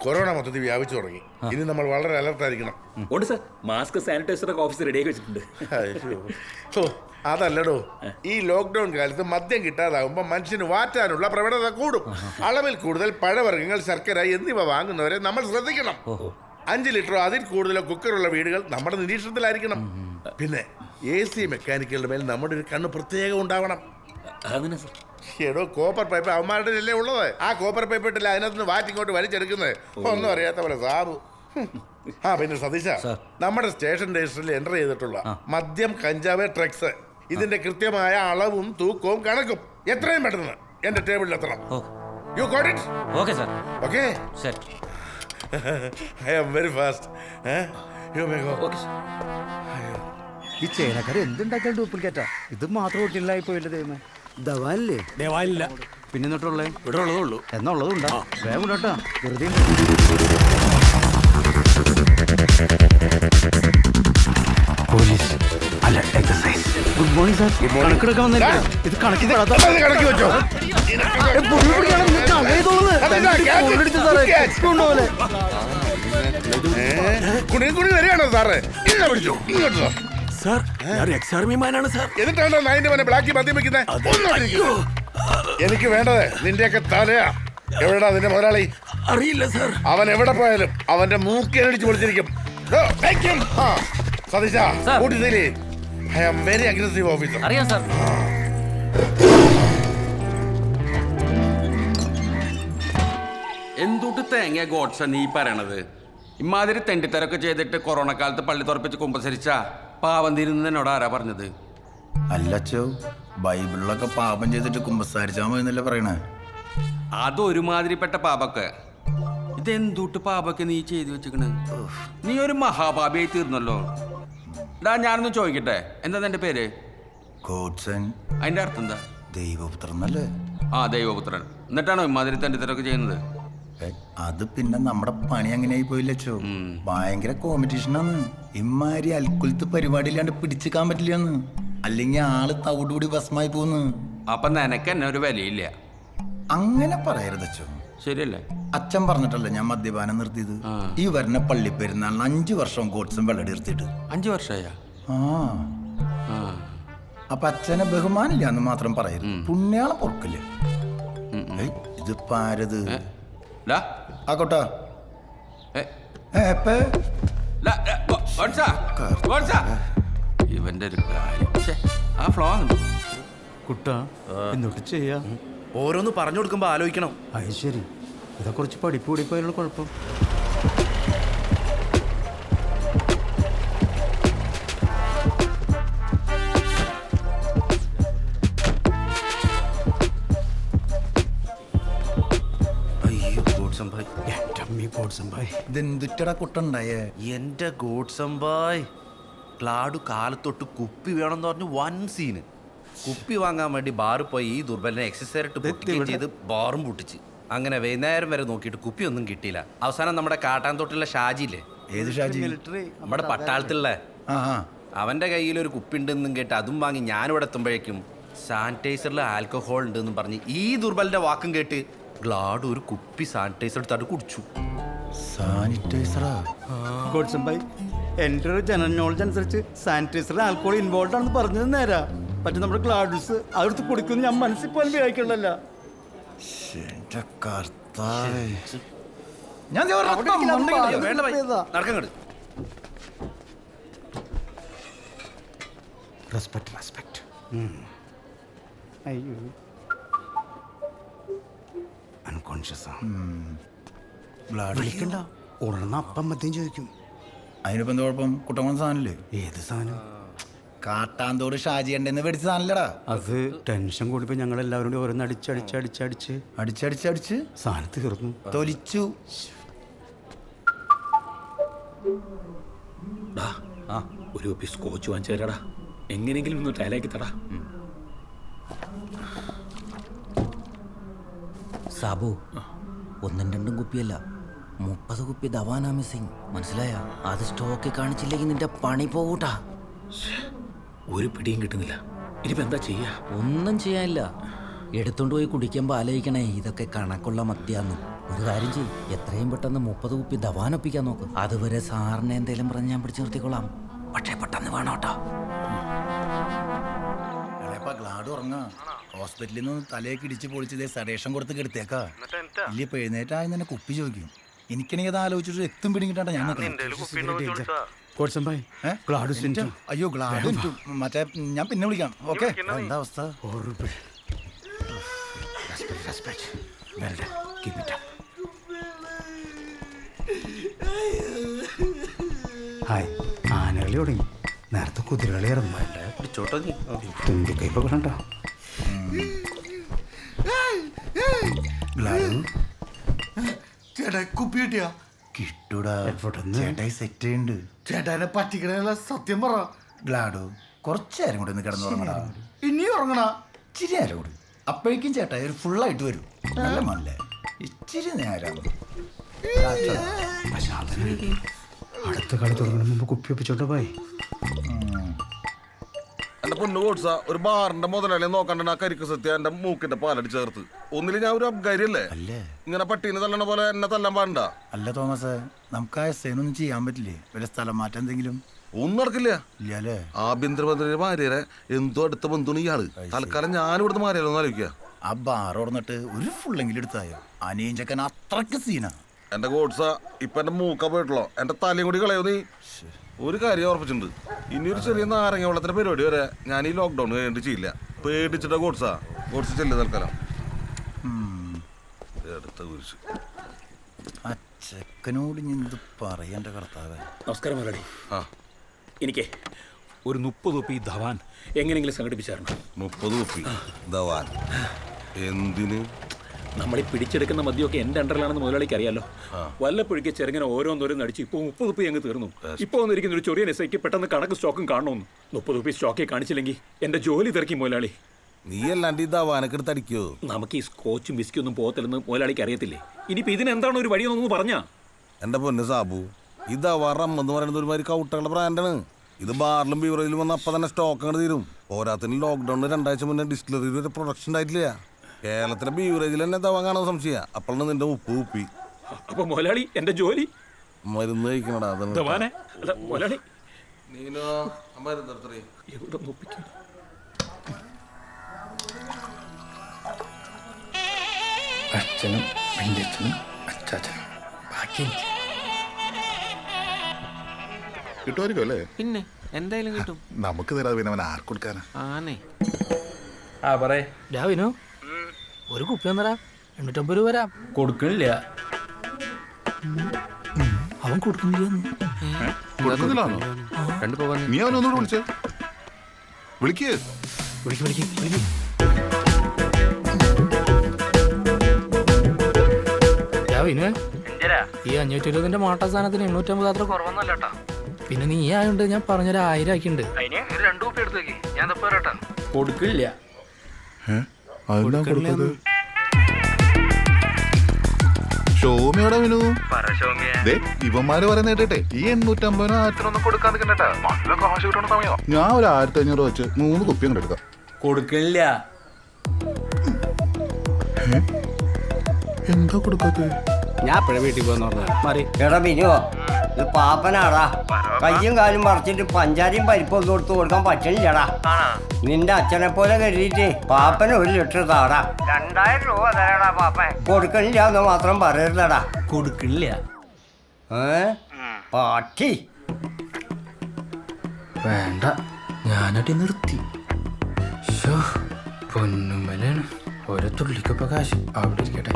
Corona മൊത്തത്തിൽ വ്യാപിച്ചു തുടങ്ങി. ഇനി നമ്മൾ വളരെ അലർട്ടായിരിക്കണം. ഉണ്ട് സാർ, മാസ്ക് സാനിറ്റൈസറൊക്കെ ഓഫീസ് റെഡിയാക്കി വെച്ചിട്ടുണ്ട്. അതല്ലടോ, ഈ ലോക്ക്ഡൌൺ കാലത്ത് മദ്യം കിട്ടാതാകുമ്പോൾ മനുഷ്യന് വാറ്റാനുള്ള പ്രവണത കൂടും. അളവിൽ കൂടുതൽ പഴവർഗ്ഗങ്ങൾ, ശർക്കര എന്നിവ വാങ്ങുന്നവരെ നമ്മൾ ശ്രദ്ധിക്കണം. 5 ലിറ്ററോ അതിൽ കൂടുതലോ കുക്കറുള്ള വീടുകൾ നമ്മുടെ നിരീക്ഷണത്തിലായിരിക്കണം. പിന്നെ AC മെക്കാനിക്കുകളുടെ മേൽ നമ്മുടെ ഒരു കണ്ണ് പ്രത്യേകം ഉണ്ടാവണം. അങ്ങനെ സാർ. എടോ, കോപ്പർ പൈപ്പ് അവന്മാരുടെ അല്ലേ ഉള്ളത്. ആ കോപ്പർ പൈപ്പ് ഇട്ടില്ല അതിനകത്ത് വാറ്റിങ്ങോട്ട് വലിച്ചെടുക്കുന്നത്. ഒന്നും അറിയാത്ത പോലെ സാബു. പിന്നെ സതീശ, നമ്മുടെ സ്റ്റേഷൻ രജിസ്റ്ററിൽ എൻ്റർ ചെയ്തിട്ടുള്ള മദ്യം, കഞ്ചാവ്, ഡ്രഗ്സ് ഇതിന്റെ കൃത്യമായ അളവും തൂക്കവും കണക്കും എത്രയും പെട്ടെന്ന് എന്റെ ടേബിളിൽ എത്തണം. You got it? Okay sir. Okay sir. I am very fast. You may go. Okay sir. ഈ ചേനക്കാരെ എന്തുണ്ടാക്കാൻ ഡ്യൂപ്ലിക്കേറ്റാ? ഇത് മാത്രം ഒട്ടില്ലായി പോയില്ല ദൈവമേ. ദവാല്ലേ? ദേവാലില്ല. പിന്നെ എന്നിട്ടുള്ളേ ഇവിടെ ഉള്ളതേ ഉള്ളൂ. എന്നുള്ളതുണ്ടാ? വേഗം കേട്ടോ, വെറുതെ. പോലീസ് അല്ല, എക്സസൈസ്. Good morning sir. കണക്കെടുക്കാൻ വന്നില്ല. ഇത് കണക്ക് കണക്കി വെച്ചോ. കുണി വരികയാണോ സാറേ? ഇങ്ങനെ പിടിച്ചോ, ഇങ്ങോട്ടോ. സാർ, ഞാൻ എക്സാർമിമാനാണ് സാർ. എന്നിട്ടാണോ നായിന്റെ മനെ ബ്ലാക്കി മദ്യം വെക്കുന്നത്? എനിക്ക് വേണ്ടത് നിന്റെയൊക്കെ തലയാ. എവിടെടാ നിന്റെ മുതലാളി? അറിയില്ല സാർ. അവൻ എവിടെ പോയാലും അവന്റെ മൂക്കേടിച്ച് പൊളിച്ചിരിക്കും. സതീശ, I am very aggressive officer. അറിയാം സാർ. എന്തുട്ട് തേങ്ങ ഗോഡ്സ നീ പറയണത്? ഇമാതിരി തെണ്ടിത്തരൊക്കെ ചെയ്തിട്ട് കൊറോണ കാലത്ത് പള്ളി തുറപ്പിച്ച് കുമ്പസരിച്ച പാവം തീരുന്നത് എന്നോട് ആരാ പറഞ്ഞത്? അല്ലച്ചോ, ബൈബിളിലൊക്കെ പാപം ചെയ്തിട്ട് കുമ്പസാരിച്ചാ മതി എന്നല്ലേ പറയണേ? അതൊരുമാതിരിപ്പെട്ട പാപൊക്കെ. ഇതെന്തുട്ട് പാപൊക്കെ നീ ചെയ്തു വെച്ചിക്കണ്? നീ ഒരു മഹാപാപിയായി തീർന്നല്ലോ. ഞാനൊന്ന് ചോദിക്കട്ടെ, എന്താ നിന്റെ പേര്? ഗോഡ്സൺ. അതിന്റെ അർത്ഥം എന്താ? ദൈവപുത്രൻ അല്ലേ? ആ, ദൈവപുത്രൻ. എന്നിട്ടാണോ ഇമാതിരി തെണ്ടിത്തരൊക്കെ ചെയ്യുന്നത്? അത് പിന്നെ നമ്മുടെ പണി അങ്ങനെയായി പോയില്ലച്ചോ. ഭയങ്കര കോമ്പറ്റീഷനാണ്. ഇമ്മാരി അൽക്കുലത്ത് പരിപാടി ഇല്ലാണ്ട് പിടിച്ചിക്കാൻ പറ്റില്ലെന്ന്. അല്ലെങ്കിൽ ആള് തവിടുകൂടി ഭസ്മായി പോന്ന്. അപ്പൊ നിനക്ക് എന്നെ ഒരു വിലയില്ല. അങ്ങനെ പറയരുതച്ചോ. ശരിയല്ലേ? അച്ഛൻ പറഞ്ഞിട്ടല്ലേ ഞാൻ മദ്യപാനം നിർത്തിയത്. ഈ വരുന്ന പള്ളി പെരുന്നാളിന് 5 വർഷം ഗോഡ്സൺ വെള്ളടി നിർത്തിയിട്ട്. 5 വർഷമായ? അപ്പൊ അച്ഛനെ ബഹുമാനില്ലാന്ന് മാത്രം പറയരുത്. പുണ്യാളെ പൊറക്കില്ല. ഇതിപ്പോ ആരത്? ആക്കോട്ടാ. ഇവന്റെ ഒരു കാര്യം. ആ ഫ്ലോ കുട്ടാ, എന്നിട്ട് ചെയ്യാ. ഓരോന്ന് പറഞ്ഞു കൊടുക്കുമ്പോ ആലോചിക്കണം. അത് ശരി. ഇതാ കുറച്ച് പഠിപ്പ് കൂടിപ്പോയുള്ള കുഴപ്പം. ഇതെന്തുറ്റടാ കുട്ടുണ്ടായേ? എന്റെ ഗോഡ്സംബായ്, ക്ലാഡു കാലത്തൊട്ട് കുപ്പി വേണമെന്ന് പറഞ്ഞു വൻ സീന്. കുപ്പി വാങ്ങാൻ വേണ്ടി ബാറിൽ പോയി ഈ ദുർബലിനെ എക്സസൈസ് പൊട്ടിക്കുകയും ചെയ്ത് ബാറും പൊട്ടിച്ച്. അങ്ങനെ വൈകുന്നേരം വരെ നോക്കിയിട്ട് കുപ്പിയൊന്നും കിട്ടിയില്ല. അവസാനം നമ്മുടെ കാട്ടാൻതൊട്ടുള്ള ഷാജിയില്ലേ? ഏത് ഷാജി? നമ്മുടെ പട്ടാളത്തിലുള്ള. ആ, അവന്റെ കയ്യിൽ ഒരു കുപ്പി ഉണ്ടെന്നും കേട്ട് അതും വാങ്ങി ഞാനിവിടെ എത്തുമ്പോഴേക്കും സാനിറ്റൈസറിൽ ആൽക്കഹോൾ ഉണ്ടെന്നും പറഞ്ഞ് ഈ ദുർബലിന്റെ വാക്കും കേട്ട് ഗ്ലാഡ് ഒരു കുപ്പി സാനിറ്റൈസർ എടുത്തായിട്ട് കുടിച്ചു. സാനിറ്റൈസറാ? ഗോഡ്സൺ ഭായ്, എൻ്റെ ഒരു ജനറൽ നോളജ് അനുസരിച്ച് സാനിറ്റൈസറിൽ ആൽക്കോഹോൾ ഇൻവോൾവ് ആണെന്ന് പറഞ്ഞത് നേരാ. പക്ഷെ നമ്മുടെ ഗ്ലാഡ്സ് അതെടുത്ത് കുടിക്കുന്നു ഞാൻ മനസ്സിൽ പോലും വിചാരിക്കണല്ലോ. ഞാൻ നടക്കങ്ങട്. റെസ്പെക്ട്. അയ്യോ, അൺകോൺഷ്യസ്. വിളിക്കണ്ട, ഉടനെ അപ്പം മദ്യം ചോദിക്കും. അതിനിപ്പോ എന്താ കുഴപ്പം? കുട്ടമ്മ സാധനല്ലേ? ഏത് സാധനം? കാട്ടാന്തോട് ഷാജി ഉണ്ടെന്ന് മേടിച്ച സാധനല്ലടാ. അത് ടെൻഷൻ കൂടിപ്പോ ഞങ്ങൾ എല്ലാവരും കൂടി ഓരോന്ന് അടിച്ച് സാധനം തീർന്നു, തൊലിച്ചു. ഒരു കുപ്പി സ്കോച്ച് വാങ്ങിച്ചു തരാടാ. എങ്ങനെയെങ്കിലും ഒന്ന് ടയലാക്കി തടാ. സാബു, 1-2 കുപ്പിയല്ല, 30 കുപ്പി ദവാനാ മിസ്സിങ്. മനസ്സിലായ? അത് സ്റ്റോക്ക് കാണിച്ചില്ലെങ്കിൽ നിന്റെ പണി പോകൂട്ടാ. ഒരു പിടിയും കിട്ടുന്നില്ല. ഇനിയിപ്പോ എന്താ ചെയ്യാ? ഒന്നും ചെയ്യാനില്ല. എടുത്തോണ്ട് പോയി കുടിക്കുമ്പോ ആലോചിക്കണേ ഇതൊക്കെ കണക്കുള്ള മദ്യാന്ന്. ഒരു കാര്യം ചെയ്യും, എത്രയും പെട്ടെന്ന് 30 കുപ്പി ദവാൻ ഒപ്പിക്കാൻ നോക്ക്. അതുവരെ സാറിനെ എന്തേലും പറഞ്ഞ് ഞാൻ പിടിച്ചു നിർത്തിക്കൊള്ളാം. പക്ഷേ പെട്ടെന്ന് വേണം കേട്ടോ. ഗ്ലാഡ് ഉറങ്ങാ. ഹോസ്പിറ്റലിൽ നിന്ന് തലയൊക്കെ ഇടിച്ച് പൊളിച്ചതേ സഡേഷൻ കൊടുത്ത് കെടുത്തേക്കാ. ഇല്ല ഇപ്പൊ എഴുന്നേറ്റായി തന്നെ കുപ്പി ചോദിക്കും. എനിക്കാണെങ്കിൽ അത് ആലോചിച്ചിട്ട് എത്തും പിടിങ്ങിട്ടാ ഞാൻ അയ്യോ ഗ്ലാഡ് മറ്റേ ഞാൻ പിന്നെ വിളിക്കാം. ഓക്കെ, എന്താ അവസ്ഥ? ഹായ്, ആനകളി തുടങ്ങി. നേരത്തെ കുതിരകളി ഇറങ്ങുമ്പോ പിടിച്ചോട്ടോ നീ. തുമ്പിക്കൈപ്പൊ കണ്ടോ? ചേട്ടാ കുപ്പി കിട്ടിയാ? കിട്ടൂടാ, ചേട്ടായി സെറ്റ് ചെയ്യുന്നുണ്ട്. ചേട്ടാനെ പറ്റിക്കണ സത്യം പറ. ഗ്ലാഡു കുറച്ചു നേരം കൂടി ഒന്ന് കിടന്നുറങ്ങടാ. ഇനി ഉറങ്ങണ? ഇച്ചിരി നേരം കൂടി, അപ്പോഴേക്കും ചേട്ടായി ഒരു ഫുള്ളായിട്ട് വരും. നല്ല മല്ലേ, ഇച്ചിരി നേരം. അടുത്ത കളി തുടങ്ങുന്ന മുമ്പ് കുപ്പി ഒപ്പിച്ചോട്ടോ പോയി. എന്റെ പൊന്നു കോട്സ, ഒരു ബാറിന്റെ മുതലാളി നോക്കണ്ട ആ കരിക്ക് സത്യ എന്റെ മൂക്കിന്റെ പാലടി ചേർത്ത്. ഒന്നില് ഞാൻ ഒരു അബ്കാരിയല്ലേ, ഇങ്ങനെ പട്ടീനെ തല്ലണ പോലെ എന്നെ തല്ലാൻ പാടണ്ട. അല്ല തോമസ്, നമുക്ക് ആ എസ്സേനൊന്നും ചെയ്യാൻ പറ്റില്ലേ? ഒരു സ്ഥലം മാറ്റം എന്തെങ്കിലും? ഒന്നും നടക്കില്ല. ഇല്ലല്ലേ? ആഭ്യന്തരമന്ത്രിയുടെ ഭാര്യരെ എന്തോ അടുത്ത ബന്ധുണ് ഇയാള്. തൽക്കാലം ഞാൻ ഇവിടുന്ന് മാറിയാലോ എന്ന് ആലോചിക്കുക. ആ ബാർ ഓർന്നിട്ട് ഒരു ഫുള്ളെങ്കിലും എടുത്തായോ? അനിയൻ ചെക്കൻ അത്രക്ക് സീനാ. എന്റെ കോട്സ, ഇപ്പൊ എന്റെ മൂക്ക പോയിട്ടുള്ളോ, എന്റെ തലയും കൂടി കളയോ നീ? ഒരു കാര്യം ഉറപ്പിച്ചിട്ടുണ്ട്, ഇനിയൊരു ചെറിയ നാരങ്ങ വെള്ളത്തിന്റെ പരിപാടി വരെ ഞാൻ ഈ ലോക്ക്ഡൌൺ കഴിഞ്ഞിട്ട് ചെയ്യില്ല. പേടിച്ചിട്ട കോട്സാ. കോട്സ് ചെല്ലു തൽക്കാലം. അടുത്ത കുറിച്ച് ആ ചെക്കനോട് ഞാൻ എന്ത് പറയണ്ട കർത്താവേ. നമസ്കാരം മുരളി. ആ, എനിക്ക് ഒരു 30 കുപ്പി ധവാൻ എങ്ങനെയെങ്കിലും സംഘടിപ്പിച്ചായിരുന്നു. 30 കുപ്പി ധവാൻ എന്തിന്? നമ്മൾ ഈ പിടിച്ചെടുക്കുന്ന മദ്യമൊക്കെ എൻ്റെ അണ്ടറിലാണെന്ന് മുതലാളിക്ക് അറിയാലോ. വല്ലപ്പോഴേക്ക് ചെറുങ്ങനെ ഓരോന്നോരോന്ന് അടിച്ച് ഇപ്പോൾ 30 കുപ്പി അങ്ങ് തീർന്നു. ഇപ്പോൾ വന്നിരിക്കുന്ന ഒരു ചെറിയ എസ്ഐക്ക് പെട്ടെന്ന് കണക്ക് സ്റ്റോക്കും കാണണമെന്ന്. 30 കുപ്പി സ്റ്റോക്കെ കാണിച്ചില്ലെങ്കിൽ എൻ്റെ ജോലി തിരക്കി മുതലാളി. നീ അല്ലാണ്ട് ഈ ധവാനൊക്കെ എടുത്ത് അടിക്കോ? നമുക്ക് ഈ സ്കോച്ചും വിസ്കിയും ഒന്നും പോകത്തില്ലെന്ന് മുതലാളിക്ക് അറിയത്തില്ലേ? ഇനിയിപ്പോൾ ഇതിനെന്താണ് ഒരു വഴിയെന്നൊന്ന് പറഞ്ഞാ? എന്റെ പൊന്ന് സാബു, ഈ ധവാൻ റം എന്ന് പറയുന്നത് ഒരുമാതിരി കൗട്ടകളുടെ ബ്രാൻഡാണ്. ഇത് ബാറിലും ബീവറേജിലും വന്ന് അപ്പം തന്നെ സ്റ്റോക്ക് അങ്ങോട്ട് തീരും. പോരാത്തിന് ലോക്ക്ഡൌണിന് 2 ആഴ്ച മുന്നേ ഡിസ്റ്റിലറിയിൽ ഒരു പ്രൊഡക്ഷൻ ഉണ്ടായിട്ടില്ല. കേരളത്തിലെ ബീവറേജിൽ തന്നെ ധവാൻ കാണാൻ സംശയ. അപ്പോഴാണ് നിന്റെ ഉപ്പ് കുപ്പി. അപ്പൊ മുതലാളി എന്റെ ജോലി മരുന്ന് കഴിക്കണടാ. ധവാനെ അല്ല മുതലാളി. നീനോ മരുന്ന് എവിടെ നോപ്പിക്കണം? അച്ഛനും വല്യച്ഛനും അച്ചാച്ചനും ബാക്കി കിട്ടുമായിരിക്കും അല്ലേ? പിന്നെ എന്തായാലും കിട്ടും. നമുക്ക് തരാതെ പിന്നെ അവൻ ആർക്ക് കൊടുക്കാനാ? ആനേ രാവിനോ ഒരു കുപ്പി ഒന്നരാ 850 രൂപ വരാം. കൊടുക്കണില്ല. അവൻ കൊടുക്കുന്നില്ല. കൊടുക്കുന്നില്ലാണോ? നീ അവനൊന്നുകൂടെ വിളിച്ചേ. വിളിക്ക്. രാവിന് ഈ 520 മാട്ട സാധനത്തിന് 850 അത്ര കുറവൊന്നുമല്ല. പിന്നെ നീ ആയോണ്ട് ഞാൻ പറഞ്ഞൊരു 1000 ആക്കിണ്ട്. 2 കുപ്പി എടുത്തു വെക്കി, ഞാൻ കൊടുക്കില്ല. ഷോമിയോടെ വിനു ഇവന്മാര് പറയുന്ന കേട്ടെ, ഈ 850 ആയിരത്തിനൊന്നും കൊടുക്കാൻ നിൽക്കണ്ടേട്ടാ. നല്ല കാശ് കിട്ടണ സമയം. ഞാൻ ഒരു 1500 വെച്ച് 3 കുപ്പി അങ്ങോട്ട് എടുക്കാം. കൊടുക്കില്ല. എന്താ കൊടുക്കാത്ത? ഞാൻ എപ്പോഴാ വീട്ടിൽ പോയെന്ന് പറഞ്ഞാൽ എടാ ബിനുവോ, ഇത് പാപ്പനാടാ. കയ്യും കാലും മറിച്ചിട്ട് പഞ്ചാരിയും പരിപ്പൊന്നും കൊടുത്ത് കൊടുക്കാൻ പറ്റണില്ലടാ. നിന്റെ അച്ഛനെ പോലെ കരുതിയിട്ട് പാപ്പന് 1 ലിറ്റർ താടാ. 2000 രൂപ തരാടാ പാപ്പൻ. കൊടുക്കണില്ല എന്ന് മാത്രം പറയരുതടാ. കൊടുക്കില്ല. പാട്ടി വേണ്ട, ഞാനടി നിർത്തി. പൊന്നുമലാണ് ഓരോ തുള്ളിക്കൊപ്പം കാശ് അവിടെ ഇരിക്കട്ടെ.